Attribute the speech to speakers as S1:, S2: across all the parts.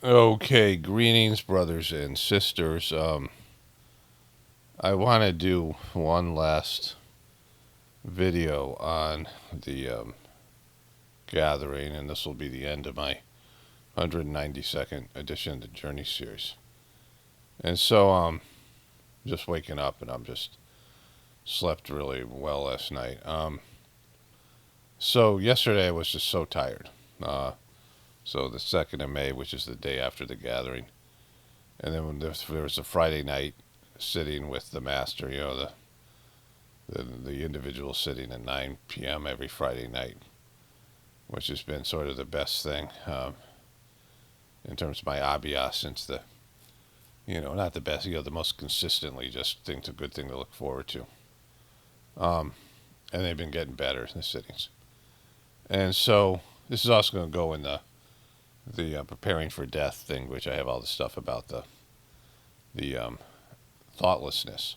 S1: Okay, greetings, brothers and sisters. I want to do one last video on the gathering, and this will be the end of my 192nd edition of the Journey series. And so, just waking up, and I'm just slept really well last night. So yesterday I was just so tired. So the 2nd of May, which is the day after the gathering, and then when there was a Friday night sitting with the master, the individual sitting at 9 p.m. every Friday night, which has been sort of the best thing in terms of my abiyah since not the best, the most consistently just a good thing to look forward to. And they've been getting better in the sittings. And so this is also going to go in the preparing for death thing, which I have all the stuff about the thoughtlessness.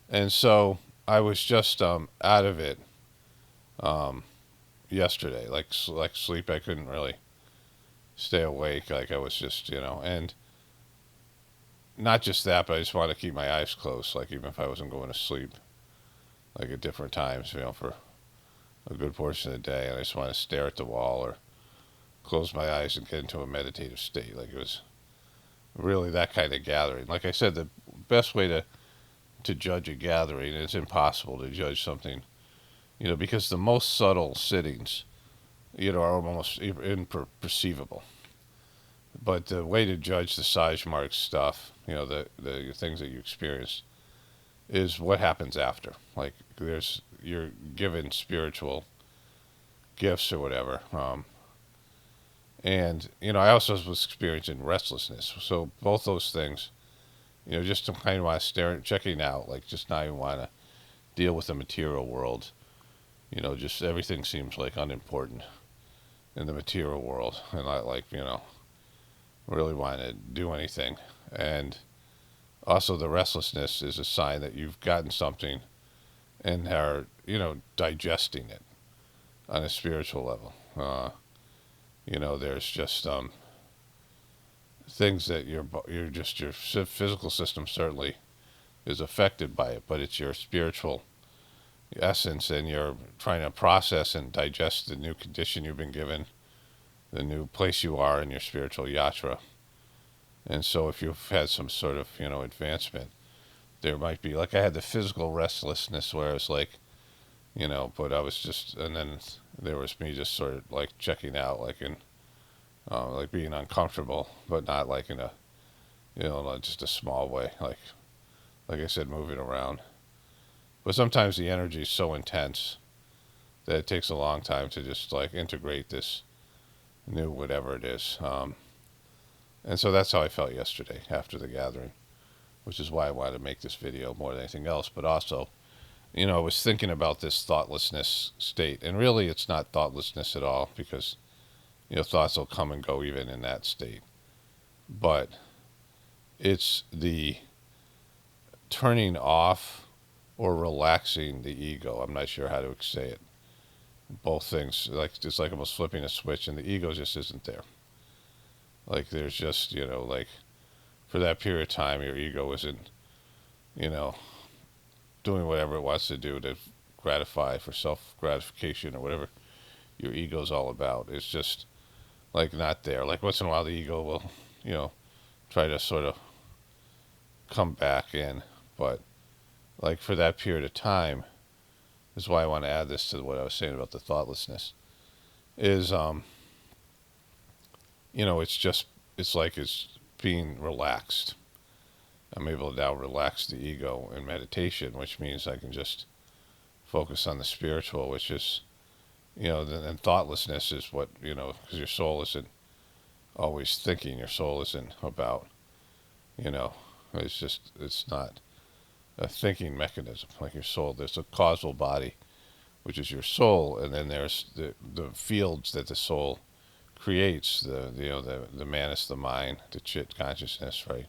S1: And so I was just out of it yesterday, like sleep. I couldn't really stay awake. Like I was just, and not just that, but I just wanted to keep my eyes closed. Like even if I wasn't going to sleep, like at different times, for a good portion of the day, and I just want to stare at the wall or close my eyes and get into a meditative state. Like it was really that kind of gathering. Like I said, the best way to judge a gathering, it's impossible to judge something, because the most subtle sittings, are almost imperceivable. But the way to judge the Sahaj Marg stuff, the things that you experience, is what happens after. Like you're given spiritual gifts or whatever. And I also was experiencing restlessness. So both those things, just to kind of want to stare at, checking out, like just not even want to deal with the material world. Just everything seems like unimportant in the material world, and not like really want to do anything. And also the restlessness is a sign that you've gotten something and are digesting it on a spiritual level. There's just things that your physical system certainly is affected by it, but it's your spiritual essence, and you're trying to process and digest the new condition you've been given, the new place you are in your spiritual yatra. And so if you've had some sort of advancement, there might be, like I had the physical restlessness where it's like, but I was just, and then there was me just sort of like checking out, like in like being uncomfortable, but not like in a not just a small way, like I said, moving around. But sometimes the energy is so intense that it takes a long time to just like integrate this new whatever it is. And so that's how I felt yesterday after the gathering, which is why I wanted to make this video more than anything else. But also, I was thinking about this thoughtlessness state, and really it's not thoughtlessness at all, because thoughts will come and go even in that state. But it's the turning off or relaxing the ego. I'm not sure how to say it. Both things, like it's like almost flipping a switch, and the ego just isn't there. Like there's just, like for that period of time, your ego isn't, doing whatever it wants to do to gratify for self-gratification or whatever your ego's all about. It's just like not there. Like once in a while the ego will, try to sort of come back in. But like for that period of time, is why I want to add this to what I was saying about the thoughtlessness, is, it's like it's being relaxed. I'm able to now relax the ego in meditation, which means I can just focus on the spiritual, which is, and thoughtlessness is what, because your soul isn't always thinking. Your soul isn't about, it's not a thinking mechanism. Like your soul, there's a causal body, which is your soul, and then there's the fields that the soul creates, the manas, the mind, the chit consciousness, right?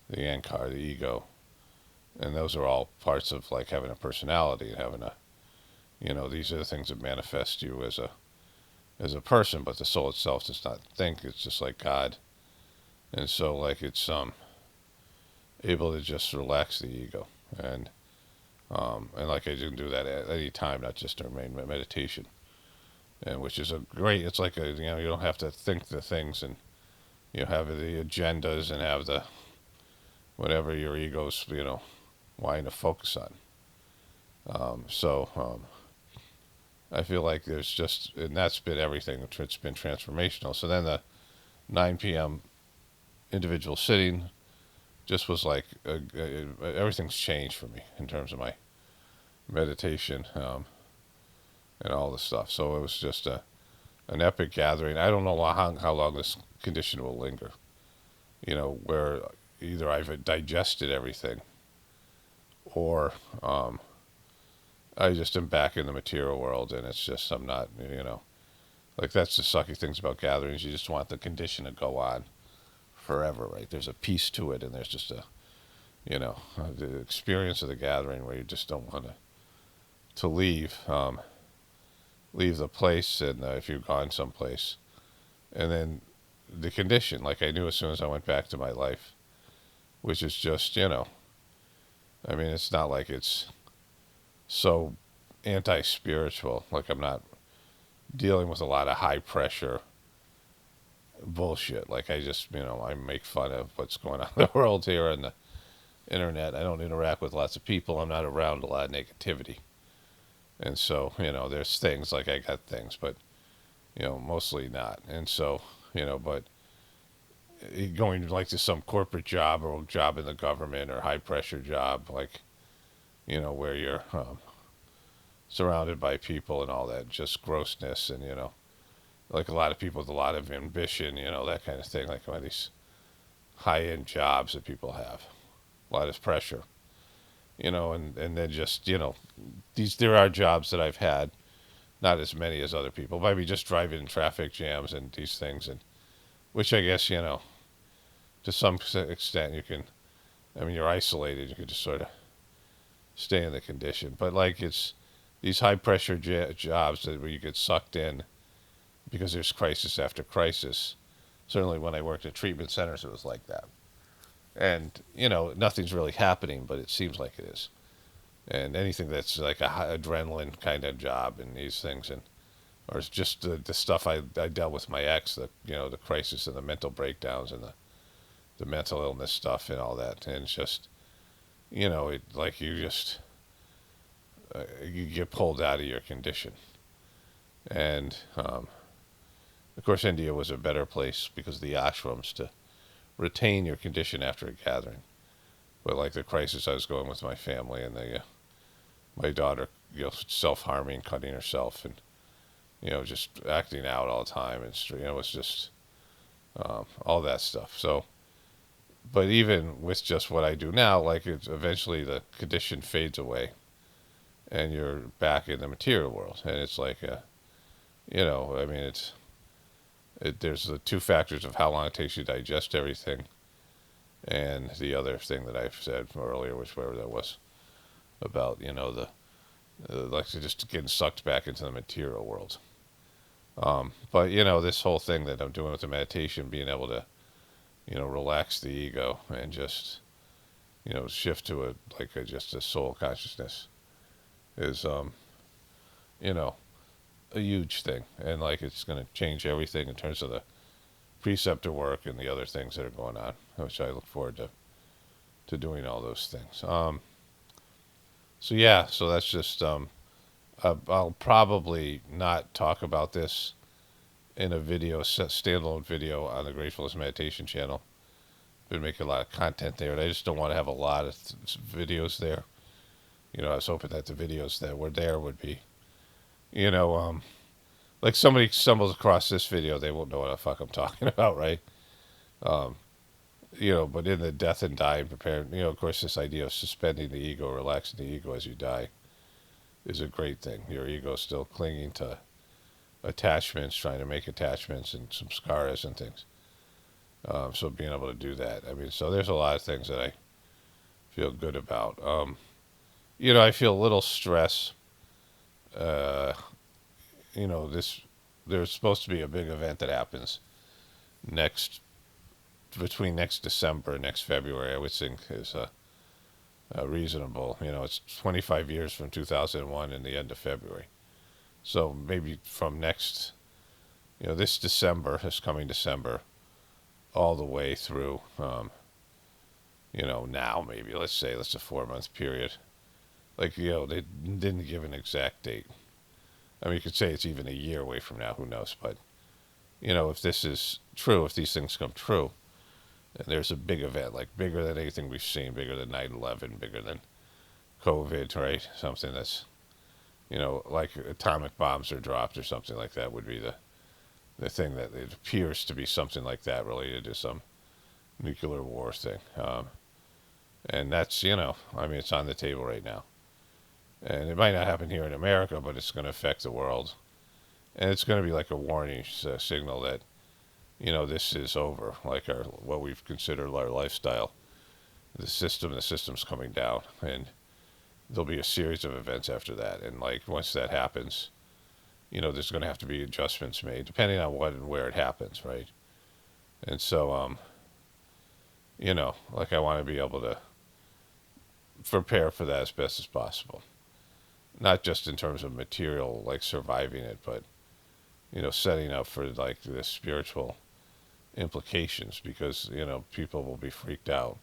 S1: The ankar, the ego, and those are all parts of like having a personality and having a, these are the things that manifest you as a person. But the soul itself does not think. It's just like God And so like it's able to just relax the ego, and like I can do that at any time, not just during meditation, and which is a great. It's like a, you don't have to think the things, and have the agendas and have the whatever your ego's wanting to focus on. I feel like there's just, and that's been everything. It's been transformational. So then the 9 p.m. individual sitting just was like everything's changed for me in terms of my meditation, and all this stuff. So it was just an epic gathering. I don't know how long this condition will linger. Where either I've digested everything, or I just am back in the material world, and it's just I'm not, like that's the sucky things about gatherings. You just want the condition to go on forever, right? There's a piece to it, and there's just the experience of the gathering where you just don't want to leave the place, and if you've gone someplace, and then the condition, like I knew as soon as I went back to my life, which is just, I mean, it's not like it's so anti-spiritual. Like I'm not dealing with a lot of high pressure bullshit. Like I just, I make fun of what's going on in the world here on the internet. I don't interact with lots of people. I'm not around a lot of negativity. And so, there's things, like I got things, but, mostly not. And so, but going like to some corporate job or job in the government or high pressure job, like, where you're surrounded by people and all that, just grossness, and, like a lot of people with a lot of ambition, that kind of thing, like all these high-end jobs that people have, a lot of pressure, and then just, there are jobs that I've had, not as many as other people, maybe just driving in traffic jams and these things, and which I guess, to some extent you can, I mean, you're isolated, you can just sort of stay in the condition, but like it's these high pressure jobs where you get sucked in because there's crisis after crisis. Certainly when I worked at treatment centers, it was like that. And, nothing's really happening, but it seems like it is. And anything that's like a high adrenaline kind of job and these things, and or it's just the stuff I dealt with my ex, the crisis and the mental breakdowns and the mental illness stuff and all that. And it's just, it like you just, you get pulled out of your condition. And, of course, India was a better place because of the ashrams to retain your condition after a gathering. But like the crisis I was going with my family, and my daughter, self-harming, cutting herself, and just acting out all the time, and it's just all that stuff. So, but even with just what I do now, like it's eventually the condition fades away, and you're back in the material world, and it's like I mean, there's the two factors of how long it takes you to digest everything, and the other thing that I've said earlier, which whatever that was, about like just getting sucked back into the material world. But this whole thing that I'm doing with the meditation, being able to relax the ego and just shift to just a soul consciousness is a huge thing, and like it's going to change everything in terms of the preceptor work and the other things that are going on, which I look forward to doing all those things. So yeah, so that's just I'll probably not talk about this in a video, standalone video on the Gratefullness meditation channel. Been making a lot of content there, and I just don't want to have a lot of videos there. I was hoping that the videos that were there would be, like somebody stumbles across this video, they won't know what the fuck I'm talking about, right? But in the death and dying prepared, of course, this idea of suspending the ego, relaxing the ego as you die, is a great thing. Your ego's still clinging to attachments, trying to make attachments and some scars and things. So being able to do that, I mean, so there's a lot of things that I feel good about. I feel a little stress. There's supposed to be a big event that happens next between next December and next February, I would think is reasonable. It's 25 years from 2001 and the end of February. So maybe from next, this December, this coming December, all the way through, now maybe, let's say, that's a 4-month period. Like, they didn't give an exact date. I mean, you could say it's even a year away from now, who knows? But, if this is true, if these things come true, and there's a big event, like bigger than anything we've seen, bigger than 9/11, bigger than COVID, right? Something that's, like atomic bombs are dropped or something like that would be the thing that it appears to be something like that related to some nuclear war thing. And that's, I mean, it's on the table right now. And it might not happen here in America, but it's going to affect the world. And it's going to be like a warning signal that, this is over, like what we've considered our lifestyle. The system's coming down. And there'll be a series of events after that. And, like, once that happens, there's going to have to be adjustments made, depending on what and where it happens, right? And so, like, I want to be able to prepare for that as best as possible. Not just in terms of material, like surviving it, but, setting up for, like, the spiritual implications, because, people will be freaked out.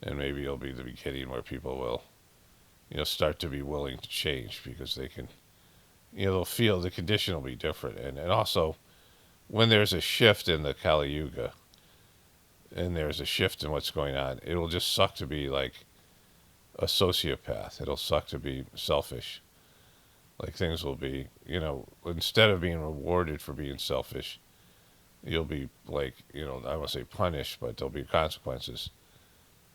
S1: And maybe it'll be the beginning where people will, start to be willing to change, because they can, they'll feel the condition will be different. And also, when there's a shift in the Kali Yuga, and there's a shift in what's going on, it'll just suck to be like a sociopath. It'll suck to be selfish. Like, things will be, instead of being rewarded for being selfish, you'll be like, I won't say punished, but there'll be consequences.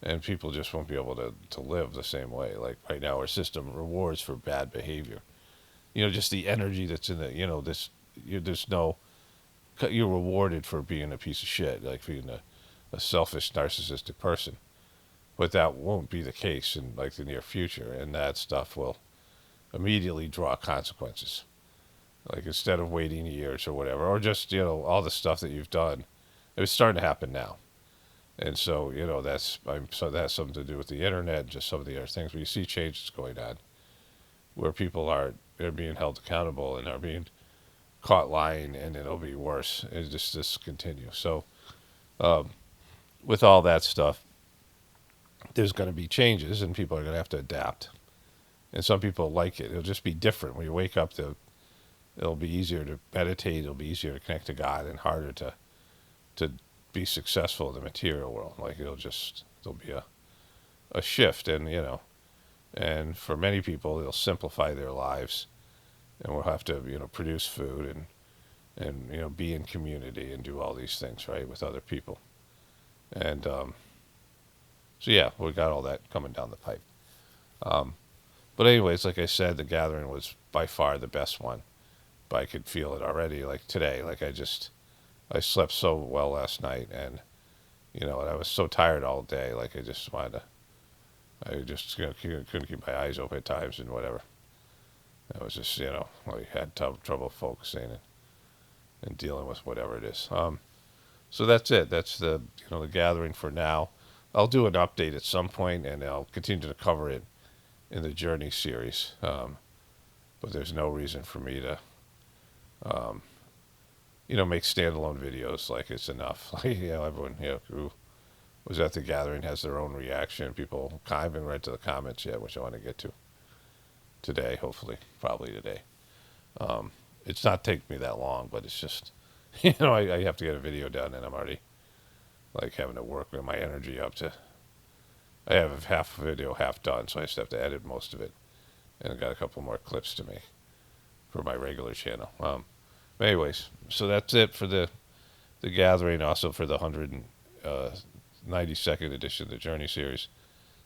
S1: And people just won't be able to live the same way. Like, right now, our system rewards for bad behavior. Just the energy that's in the, there's no, you're rewarded for being a piece of shit, like being a selfish, narcissistic person. But that won't be the case in, like, the near future, and that stuff will immediately draw consequences. Like, instead of waiting years or whatever, or just, all the stuff that you've done, it's starting to happen now. And so, so that has something to do with the internet, just some of the other things. But you see changes going on where people they're being held accountable and are being caught lying, and it'll be worse. It just continue. So, with all that stuff, there's going to be changes, and people are going to have to adapt. And some people like it. It'll just be different. When you wake up, it'll be easier to meditate. It'll be easier to connect to God, and harder to be successful in the material world. Like, there'll be a shift, and, and for many people, it'll simplify their lives, and we'll have to, produce food and be in community and do all these things, right, with other people. And, so yeah, we got all that coming down the pipe. But anyways, like I said, the gathering was by far the best one. But I could feel it already, like today. Like, I slept so well last night, and, and I was so tired all day. Like, I just couldn't keep my eyes open at times and whatever. I was just, I had trouble focusing and dealing with whatever it is. So that's it. That's the gathering for now. I'll do an update at some point, and I'll continue to cover it in the Journey series. But there's no reason for me to, make standalone videos. Like, it's enough. Like, everyone, who was at the gathering has their own reaction. People, I haven't read to the comments yet, which I want to get to today, hopefully, probably today. It's not taking me that long, but it's just, I have to get a video done, and I'm already, like, having to work with my energy up to, I have half a video half done, so I just have to edit most of it, and I've got a couple more clips to make for my regular channel. But anyways, so that's it for the gathering, also for the 192nd edition of the Journey series.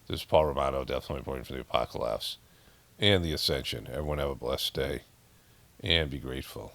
S1: This is Paul Romano, definitely important for the Apocalaughs and the Ascension. Everyone have a blessed day, and be grateful.